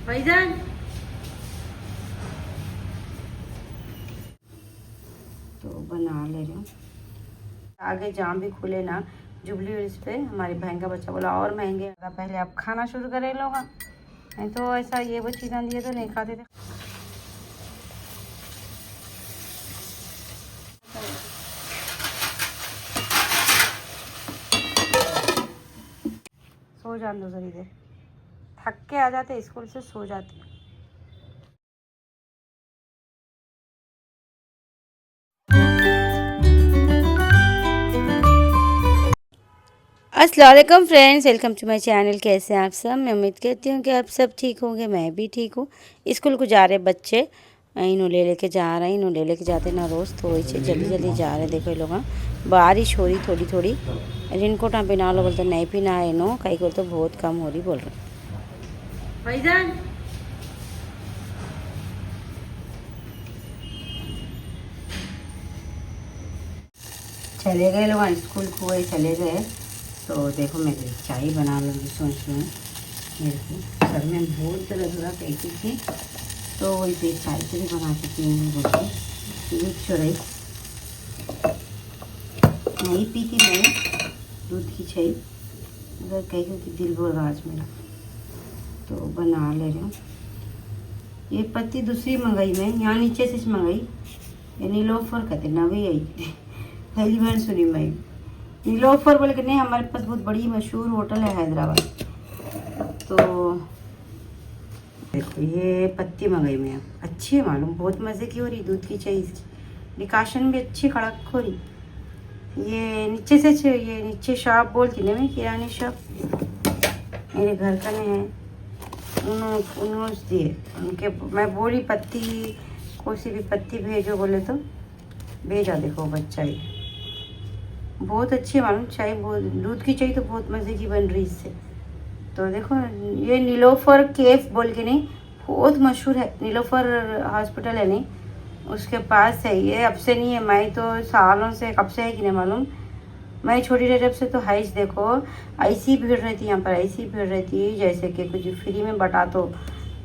भाईजान तो बना ले रही हूँ। आगे जहाँ भी खुले ना जुबली हिल्स पे हमारी बहन का बच्चा बोला और महंगे, पहले आप खाना शुरू करें लोग, नहीं तो ऐसा ये वो चीज़ें दिए तो नहीं खाते थे। सो जान दो जरी देर, थक के आ जाते स्कूल से, सो जाते। अस्सलाम वालेकुम friends, welcome to my channel. कैसे हैं आप सब? मैं उम्मीद करती हूँ कि आप सब ठीक होंगे। मैं भी ठीक हूँ। स्कूल को जा रहे बच्चे, इन्हों ले लेके जा रहे हैं, इन्हों ले लेके जाते ना रोज़, तो वही जल्दी जल्दी जा रहे हैं। देखो ये लोग, बारिश हो रही थोड़ी थोड़ी, रेनकोट पहना लो बोलते नहीं पहना है नो, कई को तो बहुत कम हो रही बोल रहे। भाईजान चले गए लोग स्कूल को, वही चले गए। तो देखो मैं चाय बना लूँगी सोच रही हूँ। मेरे को सर में बहुत दर्द हो रहा कहती थी, तो वही पे चाय से भी बनाती थी बोलती दूध चढ़ाई नहीं पीती मैं दूध की चाय, अगर कहीं कि दिल बोल रहा आज मेरा, तो बना ले रही हूँ। ये पत्ती दूसरी मंगाई मैं, यहाँ नीचे से मंगाई, ये नीलोफर कहते नवी आई थी, पहली बार सुनी मैं नीलोफर बोले कि नहीं। हमारे पास बहुत बड़ी मशहूर होटल है हैदराबाद। तो देखो ये पत्ती मंगाई मैं, अच्छी है मालूम, बहुत मज़े की हो रही, दूध की चाय, डिकाशन भी अच्छी कड़क हो रही। ये नीचे से ये नीचे शॉप बोलती ना मैं, किरानी शॉप मेरे घर का नहीं है, उन्होंने दिए उनके। मैं बोली पत्ती कोई सी भी पत्ती भेजो बोले तो भेजा। देखो बच्चा ही बहुत अच्छी मालूम चाय, बहुत दूध की चाय तो बहुत मज़े की बन रही इससे। तो देखो ये नीलोफर केफ बोल के नहीं, बहुत मशहूर है, नीलोफर हॉस्पिटल है नहीं, उसके पास है ये। अब से नहीं है, मैं तो सालों से, कब से है कि नहीं मालूम, मैं छोटी रही जब से तो है। देखो ऐसी भीड़ रहती है यहाँ पर, ऐसी भीड़ रहती है जैसे कि कुछ फ्री में बटा तो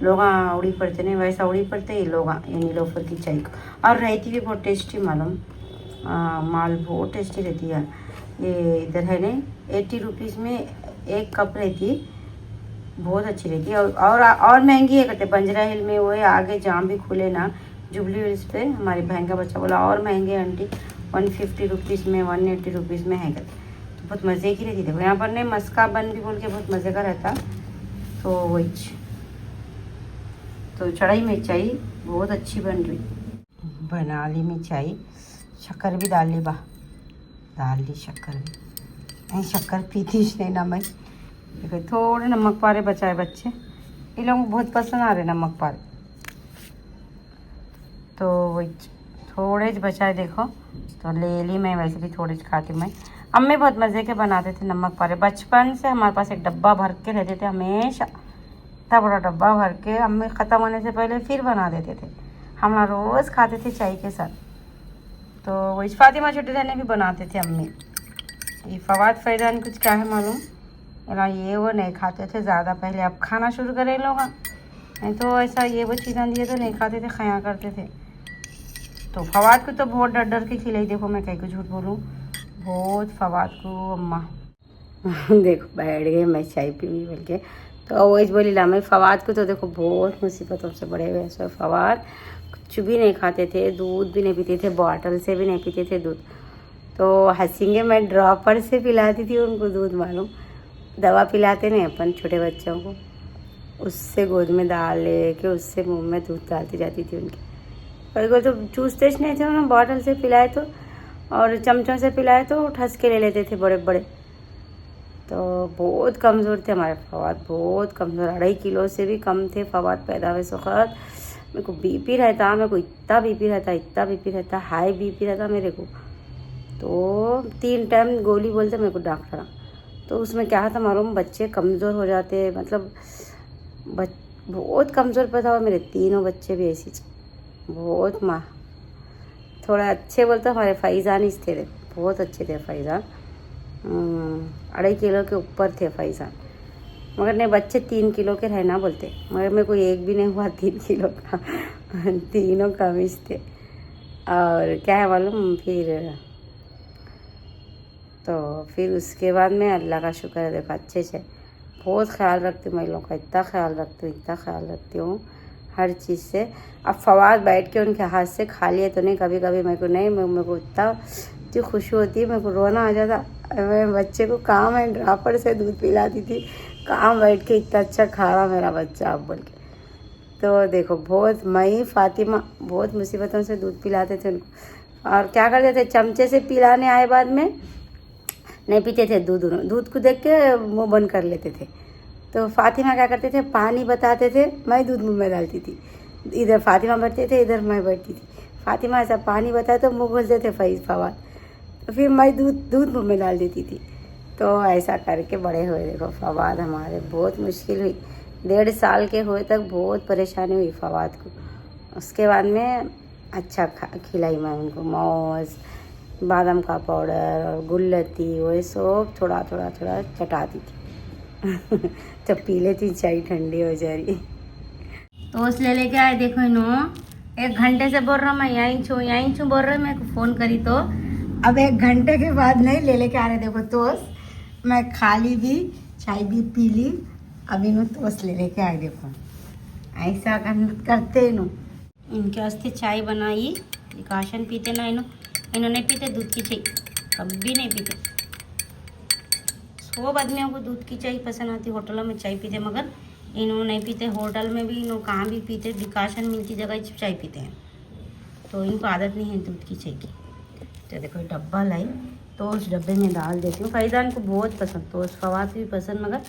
लोग उड़ी पड़ते नहीं, वैसा उड़ी पड़ते ये लोग ये नीलोफर की चाय को। और रहती भी बहुत टेस्टी मालूम, माल बहुत टेस्टी रहती है। ये इधर है नहीं 80 रुपीज़ में एक कप रहती है, बहुत अच्छी रहती है। और महंगी है कहते बंजरा हिल में, वो है आगे जहाँ भी खुले ना जुबली हिल्स पे हमारी बहन का बच्चा बोला और महंगे आंटी, 150 रुपीज़ में 180 रुपीज़ में है कहते, तो बहुत मज़े की रहती। देखो यहाँ पर नहीं मस्का बन भी बोल के बहुत मज़े का रहता। तो वही तो चढ़ाई में चाय बहुत अच्छी बन रही, बना ली मैं चाय, शक्कर भी डाल ली शक्कर भी, नहीं शक्कर पीती नहीं ना मैं। देखो थोड़े नमक पारे बचाए बच्चे, इन लोगों को बहुत पसंद आ रहे नमक पारे, तो वही थोड़े बचाए देखो, तो ले ली मैं। वैसे भी थोड़े खाती मैं, अम्मी बहुत मज़े के बनाते थे नमक पारे, बचपन से हमारे पास एक डब्बा भर के रहते थे हमेशा, इतना बड़ा डब्बा भर के अम्मी ख़त्म होने से पहले फिर बना देते थे, हम लोग रोज़ खाते थे चाय के साथ। तो वही फातिमा छोटे रहने भी बनाते थे अम्मी। ये फवाद फैजान कुछ क्या है मालूम, ये वो नहीं खाते थे ज़्यादा, पहले आप खाना शुरू करें लोग, नहीं तो ऐसा ये वो चीज़ें दिए तो नहीं खाते थे, खाया करते थे। तो फवाद को तो बहुत डर डर के खिलाई, देखो मैं कहीं को झूठ बोलूँ, बहुत फवाद को अम्मा देखो बैठ गए मैं चाय पीनी बोल के, तो वही बोली ला मैं फवाद को तो देखो बहुत मुसीबतों से बड़े हुए। सो फवाद कुछ भी नहीं खाते थे, दूध भी नहीं पीते थे, बॉटल से भी नहीं पीते थे दूध, तो हंसेंगे मैं ड्रॉपर से पिलाती थी उनको दूध मालूम, दवा पिलाते नहीं अपन छोटे बच्चों को, उससे गोद में डाल ले के उससे मुंह में दूध डालती जाती थी उनके। कई को तो चूसते नहीं थे ना, बॉटल से पिलाए तो और चमचों से पिलाए तो ठस के ले लेते थे बड़े बड़े। तो बहुत कमज़ोर थे हमारे फवाद, बहुत कमज़ोर, 2.5 किलो से भी कम थे फवाद पैदा हुए वक़्त। मेरे को बीपी रहता, मेरे को इतना बीपी रहता, हाई बीपी रहता मेरे को, तो 3 टाइम गोली बोलते मेरे को डॉक्टर। तो उसमें क्या था मालूम, बच्चे कमज़ोर हो जाते, मतलब बहुत कमज़ोर पैदा हुआ मेरे तीनों बच्चे भी ऐसी, बहुत माँ थोड़ा अच्छे बोलते हमारे फैज़ान ही थे, बहुत अच्छे थे फैज़ान, 2.5 किलो के ऊपर थे फैज़ान। मगर नहीं बच्चे 3 किलो के रहना बोलते, मगर मेरे को एक भी नहीं हुआ 3 किलो का। तीनों कमीज थे। और क्या है मालूम, फिर उसके बाद में अल्लाह का शुक्र है, देखो अच्छे से बहुत ख्याल रखती हूँ मैं लोगों का, इतना ख्याल रखती हूँ हर चीज़ से। अब फवाद बैठ के उनके हाथ से खा लिए तो नहीं, कभी कभी मेरे को इतनी खुशी होती है, मेरे को रोना आ जाता। मैं बच्चे को कहाँ मैं ड्रापर से दूध पिलाती थी, कहाँ बैठ के इतना अच्छा खा रहा मेरा बच्चा आप बोल के। तो देखो बहुत मई फातिमा बहुत मुसीबतों से दूध पिलाते थे उनको। और क्या करते थे, चमचे से पिलाने आए बाद में नहीं पीते थे दूध को देख के मुँह बंद कर लेते थे। तो फातिमा क्या करते थे, पानी बताते थे, मैं दूध मुँह में डालती थी। इधर फातिमा बैठते थे, इधर मैं बैठती थी। फातिमा ऐसा पानी बताए तो मुँह खोलते थे फवाद, तो फिर मैं दूध मुँह में डाल देती थी। तो ऐसा करके बड़े हुए। देखो फवाद हमारे बहुत मुश्किल हुई, 1.5 साल के हुए तक बहुत परेशानी हुई फवाद को। उसके बाद में अच्छा खिलाई मैं उनको, मौज, बादाम का पाउडर और गुल्लती, वो सब थोड़ा चटाती थी। जब पी लेती चाय ठंडी हो जा रही। तो उस ले लेके आए, देखो इन्हों 1 घंटे से बोल रहा मैं यहीं छूँ बोल रहे, मेरे को फ़ोन करी तो अब 1 घंटे के बाद नहीं ले के आ रहे। देखो तोस मैं खा ली भी, चाय भी पी ली, अभी मैं तोस ले के आए। देखो ऐसा करते इन्हों। इनके वास्ते चाय बनाई, डिकाशन पीते ना इन्होंने पीते दूध की चाय, कभी नहीं पीते। सब आदमियों को दूध की चाय पसंद आती, होटलों में चाय पीते, मगर इन्होंने नहीं पीते। होटल में भी इन्हों कहाँ भी पीते, डिकाशन मिल्क की जगह चाय पीते हैं, तो इनको आदत नहीं है दूध की चाय की। तो देखो डब्बा लाई, तो उस डब्बे में डाल देती हूँ। फैज़ान को बहुत पसंद, तो उस फवाद भी पसंद, मगर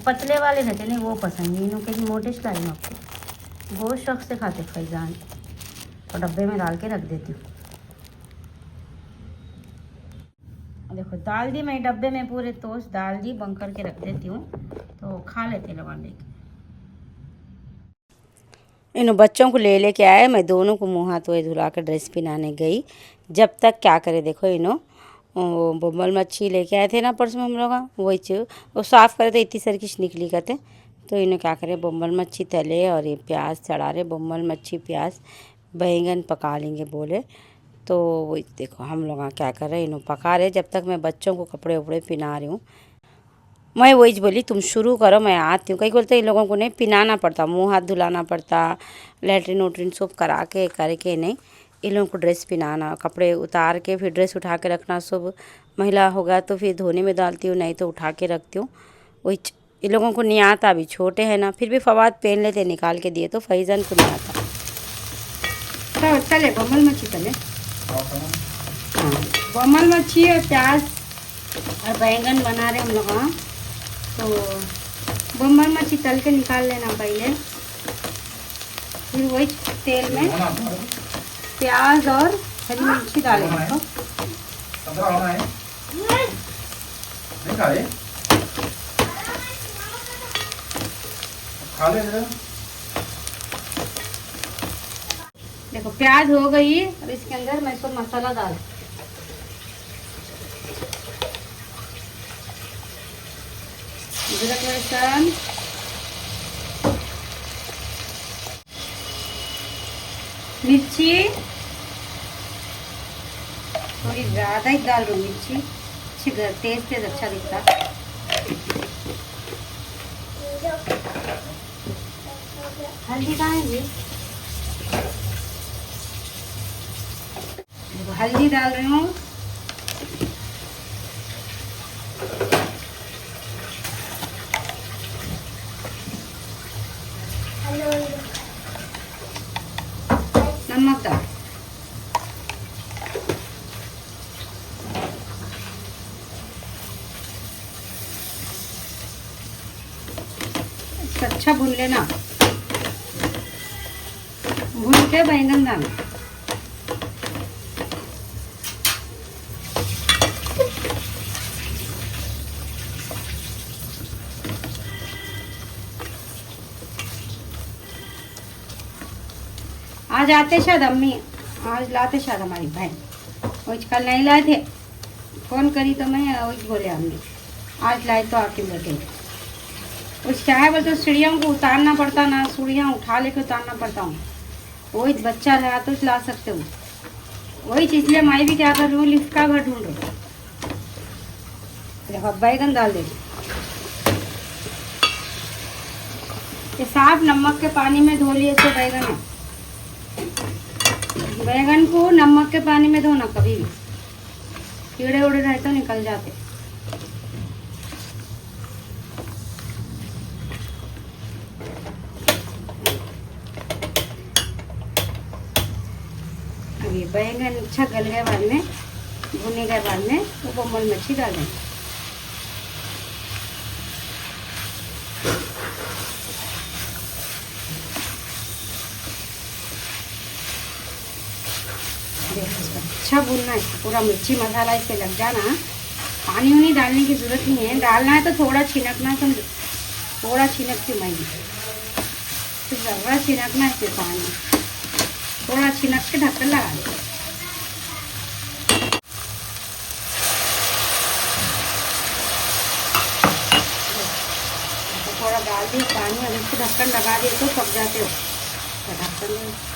पतले वाले रहते नहीं वो पसंद है। इन्हों के मोटे लाई आपको बहुत शौक से खाते फैज़ान, तो डब्बे में डाल के रख देती हूँ। देखो डाल दी मैं डब्बे में, पूरे टोस्ट डाल दी, बंद करके रख देती हूँ, तो खा लेते लोग लेके। इन बच्चों को लेके आए, मैं दोनों को मुँह हाथ धोए धुला कर ड्रेस पहनाने गई। जब तक क्या करे, देखो इन्हों बम्बल मच्छी लेके आए थे ना परसों हम लोग, वही वो साफ़ करे थे, इतनी सरकिश निकली करते। तो इन्हें क्या करे, बम्बल मच्छी तले और ये प्याज चढ़ा रहे, बम्बल मच्छी प्याज बैंगन पका लेंगे बोले। तो वही देखो हम लोग क्या कर रहे हैं, इन्हों पका रहे, जब तक मैं बच्चों को कपड़े उपड़े पहना रही हूँ। मैं वही बोली तुम शुरू करो, मैं आती हूँ। कई बोलते इन लोगों को नहीं पिनाना पड़ता, मुंह हाथ धुलाना पड़ता, लैट्रिन वोट्रिन सब करा के करके नहीं, इन लोगों को ड्रेस पहनाना, कपड़े उतार के फिर ड्रेस उठा के रखना। सब महिला होगा तो फिर धोने में डालती हूँ, नहीं तो उठा के रखती हूँ। वही इन लोगों को नहीं आता, अभी छोटे हैं ना, फिर भी फवाद पहन लेते, निकाल के दिए तो फैज़ान को नहीं आता। चले बमल मच्छी तले, बमल मच्छी और प्याज और बैंगन बना रहे हम लोग। हाँ तो बमल मच्छी तल के निकाल लेना पहले, फिर वही तेल में प्याज और हरी मिर्ची डालेंगे। देखो प्याज हो गई, अब इसके अंदर मैं तो मसाला डाल, अदरक लहसुन, मिर्ची थोड़ी ज़्यादा ही डाल दो, मिर्ची अच्छी तेज अच्छा दिखता। हल्दी डालेंगे, हल्दी डाल रही हूँ, नमक डाल, अच्छा भून लेना, भून के बैंगन डालना। आज आते शायद अम्मी, आज लाते शायद हमारी बहन, वो कल नहीं लाए थे, फ़ोन करी तो मैं वही बोले अम्मी आज लाए तो आके बैठे। उस क्या है बोलते सीढ़ियों को उतारना पड़ता ना, सीढ़ियाँ उठा लेके उतारना पड़ता हूँ। वही बच्चा रहा तो ला सकते हो। वही चीज, इसलिए मैं भी क्या कर रही हूँ, लिफ्ट का घर ढूंढ रही हूँ। देखो बैगन डाल दे, ये साफ नमक के पानी में धो लिए तो बैगन है। बैगन को नमक के पानी में धोना, कभी भी कीड़े उड़े रहे तो निकल जाते। अभी बैगन अच्छा गल गए बाद में, भुने गए बाद में, तो बम्बल मच्छी डाल देंगे। अच्छा भूनना है, पूरा मिर्ची मसाला इसे लग जाना। पानी उनी डालने की जरूरत नहीं है, डालना है तो थोड़ा छिनकना, समझो थोड़ा छिनकती मैं तो ज़रा छिनकना है फिर पानी, थोड़ा छिनक के ढक्कन लगा दो। तो थोड़ा डाल दिए पानी, अगर इसको ढक्कन लगा दिए तो पक जाते हो। तो ढक्कन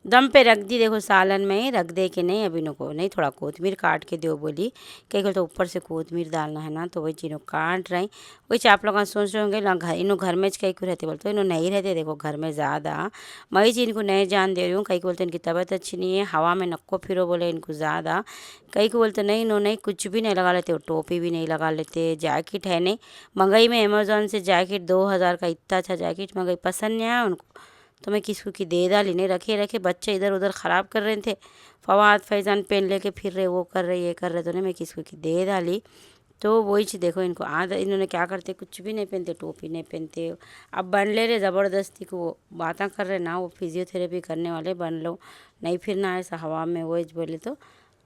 दम पे रख दी। देखो सालन में ही रख दे कि नहीं, अभी नको नहीं, थोड़ा कोतमीर काट के दो बोली, कहीं को तो ऊपर से कोतमीर डालना है ना, तो वही चीज़ों काट रही। वही आप लोग सोच रहे होंगे ना, घर में कहीं को रहते बोलते, इन्हों नहीं रहते। देखो घर में ज़्यादा मैं ही चीज़ इनको नहीं जान दे रही हूँ। कहीं को बोलते इनकी तबीयत अच्छी नहीं है, हवा में नक्को फिरो बोले इनको ज़्यादा। कहीं को बोलते नहीं, इन्होंने कुछ भी नहीं लगा लेते, टोपी भी नहीं लगा लेते। जैकेट है नहीं, मंगाई में अमेज़ोन से जैकेट 2000 का, इतना अच्छा जैकेट मंगाई, पसंद नहीं आया उनको, तो मैं किसको की दे डाली। नहीं रखे रखे बच्चे इधर उधर ख़राब कर रहे थे, फवाद फैज़ान पेन लेके फिर रहे, वो कर रहे ये कर रहे, तो नहीं मैं किसको की दे डाली। तो वही चीज़ देखो, इनको आधा इन्होंने क्या करते, कुछ भी नहीं पहनते, टोपी नहीं पहनते। अब बन ले रहे ज़बरदस्ती को, वो बातें कर रहे ना, वो फिजियोथेरेपी करने वाले, बन लो नहीं फिरना ऐसा हवा में, वही बोले तो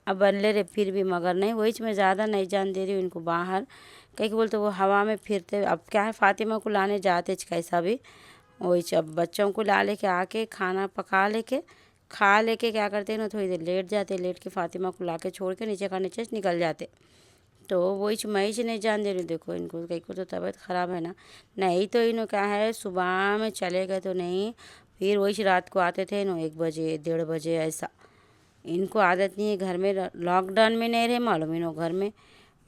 अब बन ले रहे फिर भी, मगर नहीं वही मैं ज़्यादा नहीं जान दे रही हूँ इनको बाहर। कहीं बोलते वो हवा में फिरते। अब क्या है, फातिमा को लाने जाते कैसा भी, वही अब बच्चों को ला लेके आके खाना पका लेके खा लेके क्या करते हैं ना, थोड़ी देर लेट जाते, लेट के फातिमा को ला के छोड़ के नीचे का नीचे निकल जाते। तो वही मैं ही नहीं जान दे रही हूँ। देखो इनको कहीं को तो तबीयत ख़राब है ना, नहीं तो इन्हों क्या है, सुबह में चले गए तो नहीं, फिर वही रात को आते थे इन्हों 1 बजे 1:30 बजे ऐसा। इनको आदत नहीं है घर में, लॉकडाउन में नहीं रहे मालूम, इन्हों घर में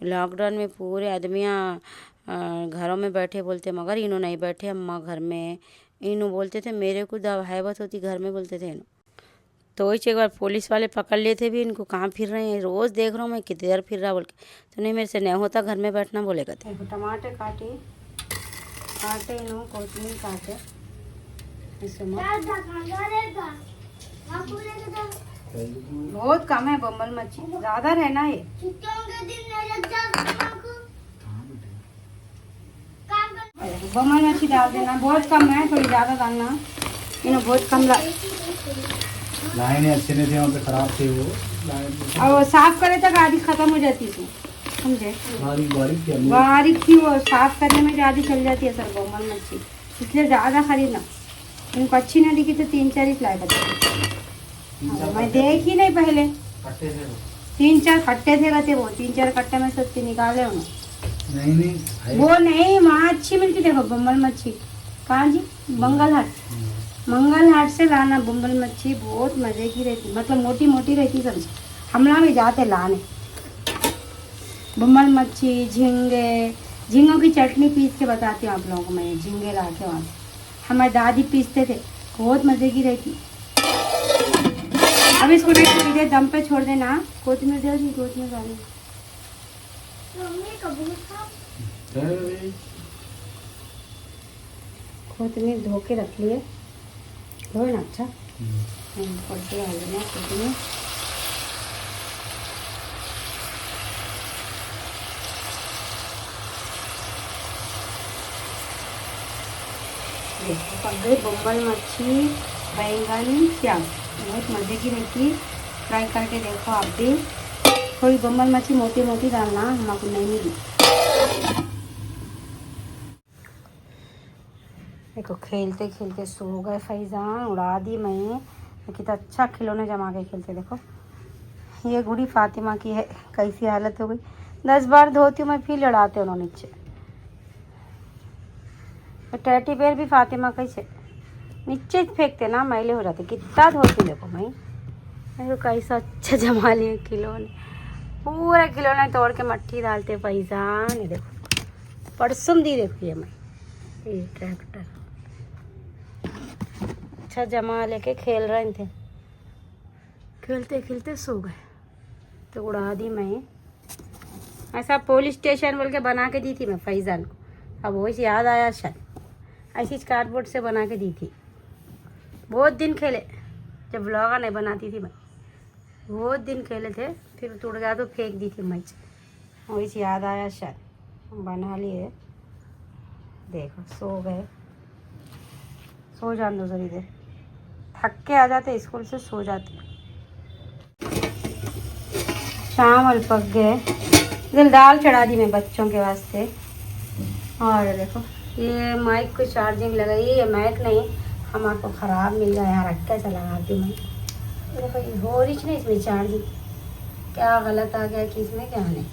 लॉकडाउन में पूरे आदमियाँ घरों में बैठे बोलते, मगर इन्हों नहीं बैठे अम्मा घर में। इन्हों बोलते थे मेरे को हैबत होती घर में, बोलते थे इन्हों। तो वही एक बार पुलिस वाले पकड़ लिए थे भी, इनको कहाँ फिर रहे हैं, रोज़ देख रहा हूँ मैं कितनी देर फिर रहा बोल के। तो नहीं मेरे से नहीं होता घर में बैठना, बोलेगा। टमाटर काटे इन्हों, कोतमीर काटे, बहुत कम है बम्बल मच्छी, ज़्यादा रहना है। बम्बल मच्छी डाल देना, बहुत कम है, थोड़ी ज़्यादा डालना, इन्हों बहुत कम लाइनें अच्छे नहीं थे, वहाँ पे खराब थे वो। और साफ करे तक आधी खत्म हो जाती थी, समझे, बारीक थी वो, साफ करने में आधी चल जाती है सर बम्बल मच्छी, इसलिए ज़्यादा खरीदना। इनको अच्छी नहीं दिखी तो 3-4 ही लाई बच्चे, मैं देखी नहीं पहले, 3-4 खट्टे थे रहते, वो 3-4 खट्टे में सबसे निकाले उन्होंने। नहीं वो नहीं, वहाँ अच्छी मिलती, देखो बम्बल मच्छी कहाँ जी, मंगल हाट से लाना बम्बल मच्छी, बहुत मज़े की रहती, मतलब मोटी मोटी रहती समझ। हमला में जाते लाने बम्बल मच्छी, झींगों की चटनी पीस के बताती हूँ आप लोगों को मैं, झींगे ला के वहाँ हमारी दादी पीसते थे, बहुत मज़े की रहती। अब इसको सीधे दम पे छोड़ देना, कोतमीर दे दी, कोतमीर डाली, कोतमीर धो के रख लिए, हो ना अच्छा, पड़ते डाल देना कोतमीर। देखो पक गई बम्बल मच्छी, बैंगन, प्याज, बहुत मज़े की रहती, ट्राई करके देखो आप भी। थोड़ी बम्बल मच्छी मोटी मोटी डालना, हमको नहीं मिली। देखो खेलते खेलते सो गए फैज़ान, उड़ा दी मैं। कितना अच्छा खिलौने जमा के खेलते। देखो ये गुड़ी फातिमा की है, कैसी हालत हो गई। 10 बार धोती हूँ मैं, फिर लड़ाते उन्होंने नीचे। टैटी बेयर भी फातिमा कैसे नीचे फेंकते ना, मैले हो जाते। कितना धोती देखो मैं, देखो कैसा अच्छा जमा लिए खिलौने। पूरा खिलौने तोड़ के मट्टी डालते पैसा। नहीं देखो परसों दी, देखो ये मैं ये ट्रैक्टर अच्छा जमा लेके खेल रहे थे। खेलते खेलते सो गए तो उड़ा दी मैं। ऐसा पुलिस स्टेशन बोल के बना के दी थी मैं फैजान को, अब वही याद आया शायद। ऐसी कार्डबोर्ड से बना के दी थी। बहुत दिन खेले, जब ब्लॉगर नहीं बनाती थी मैं, बहुत दिन खेले थे। फिर टूट गया तो फेंक दी थी मैं, वही से याद आया शायद, बना लिए। देखो सो गए, सो जान दो थोड़ी देर, थक के आ जाते स्कूल से, सो जाते। चावल पक गए, इधर दाल चढ़ा दी मैं बच्चों के वास्ते। और देखो ये माइक को चार्जिंग लगाई, ये माइक नहीं हमारे को ख़राब मिल गया, यहाँ रख के ऐसा लगाती हूँ मैं। देखो ये हो रही नहीं इसमें चार्जिंग, क्या गलत आ गया कि इसमें क्या नहीं,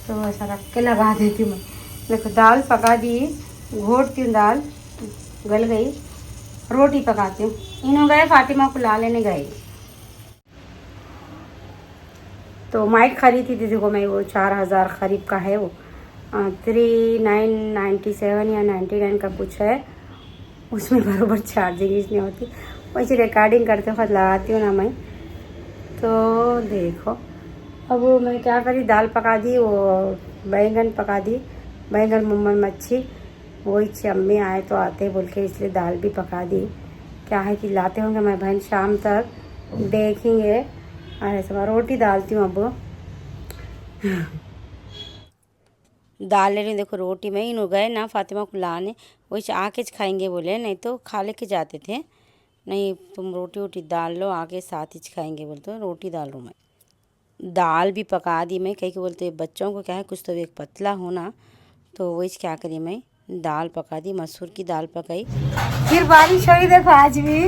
तो ऐसा रख के लगा देती हूँ मैं। देखो दाल पका दी, घोटती हूँ, दाल गल गई, रोटी पकाती हूँ। इन्हों गए फातिमा को ला लेने गए, तो माइक खरीदी थी। देखो मैं वो 4000 करीब का है, वो 3997 या 99 का कुछ है। उसमें बराबर चार्जिंग नहीं होती, वैसे रिकॉर्डिंग करते वक्त लगाती हूँ ना मैं। तो देखो अब मैं क्या करी, दाल पका दी, वो बैंगन पका दी, बैंगन मुम्मन मच्छी। वही अम्मी आए तो आते बोल के इसलिए दाल भी पका दी। क्या है कि लाते होंगे मैं बहन शाम तक, देखेंगे। ऐसा रोटी डालती हूँ अब, दाल ले रही हूँ। देखो रोटी में इन गए ना फातिमा को लाने, वही आके खाएंगे बोले, नहीं तो खा लेके जाते थे। नहीं तुम रोटी वोटी डाल लो, आके साथ ही खाएंगे बोलते, रोटी डाल रहा हूँ मैं। दाल भी पका दी मैं, कहीं के बोलते बच्चों को क्या है कुछ तो एक पतला होना, तो वही क्या करी मैं, दाल पका दी, मसूर की दाल पकाई। फिर बारिश हुई, देखो आज भी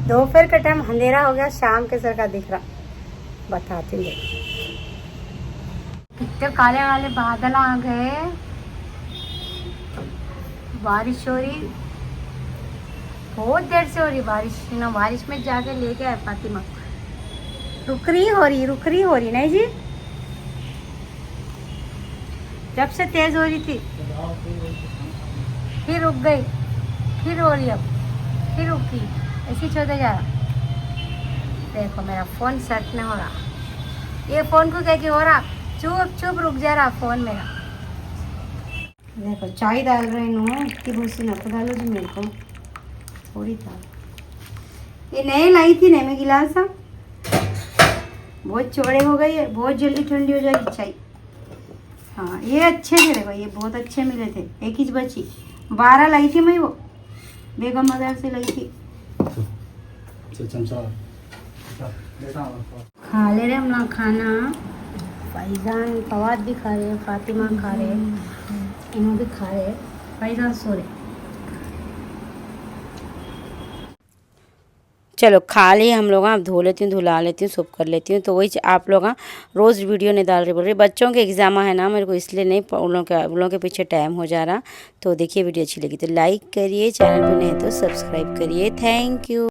दोपहर का टाइम अंधेरा हो गया, शाम के सर का दिख रहा, बताती हूँ। कितने काले वाले बादल आ गए, बारिश हो रही, बहुत देर से हो रही बारिश ना। बारिश में जाके लेके आए फातिमा, रुक रही हो रही नहीं जी, जब से तेज हो रही थी फिर रुक गई, फिर हो रही, अब फिर रुकी, ऐसी छोड़ते जा रहा। देखो मेरा फ़ोन सेट नहीं हो रहा, ये फ़ोन को क्या हो रहा, चुप चुप रुक जा रहा फ़ोन मेरा। देखो चाय डाल रही हूँ, इतनी भूसी न तो डालो जी मेरे को, थोड़ी था। ये नए लाई थी नए में गिलास, बहुत चौड़े हो गए, बहुत जल्दी ठंडी हो जाएगी चाय। हाँ ये अच्छे थे, देखो ये बहुत अच्छे मिले थे, एक ही बची, 12 लाई थी मैं, वो बेगम बाजार से लाई थी। खा ले रहे हम लोग खाना, फैजान फवाद भी खा रहे, फातिमा खा रहे, इन्हों भी खा रहे, फैजान सो रहे। चलो खा लिए हम लोग, अब धो लेती हूँ, धुला लेती हूँ, सूप कर लेती हूँ। तो वही आप लोग रोज़ वीडियो नहीं डाल रहे, बोल रहे बच्चों के एग्ज़ाम है ना, मेरे को इसलिए नहीं, उन लोगों के पीछे टाइम हो जा रहा। तो देखिए वीडियो अच्छी लगी तो लाइक करिए, चैनल पर नहीं तो सब्सक्राइब करिए। Thank you.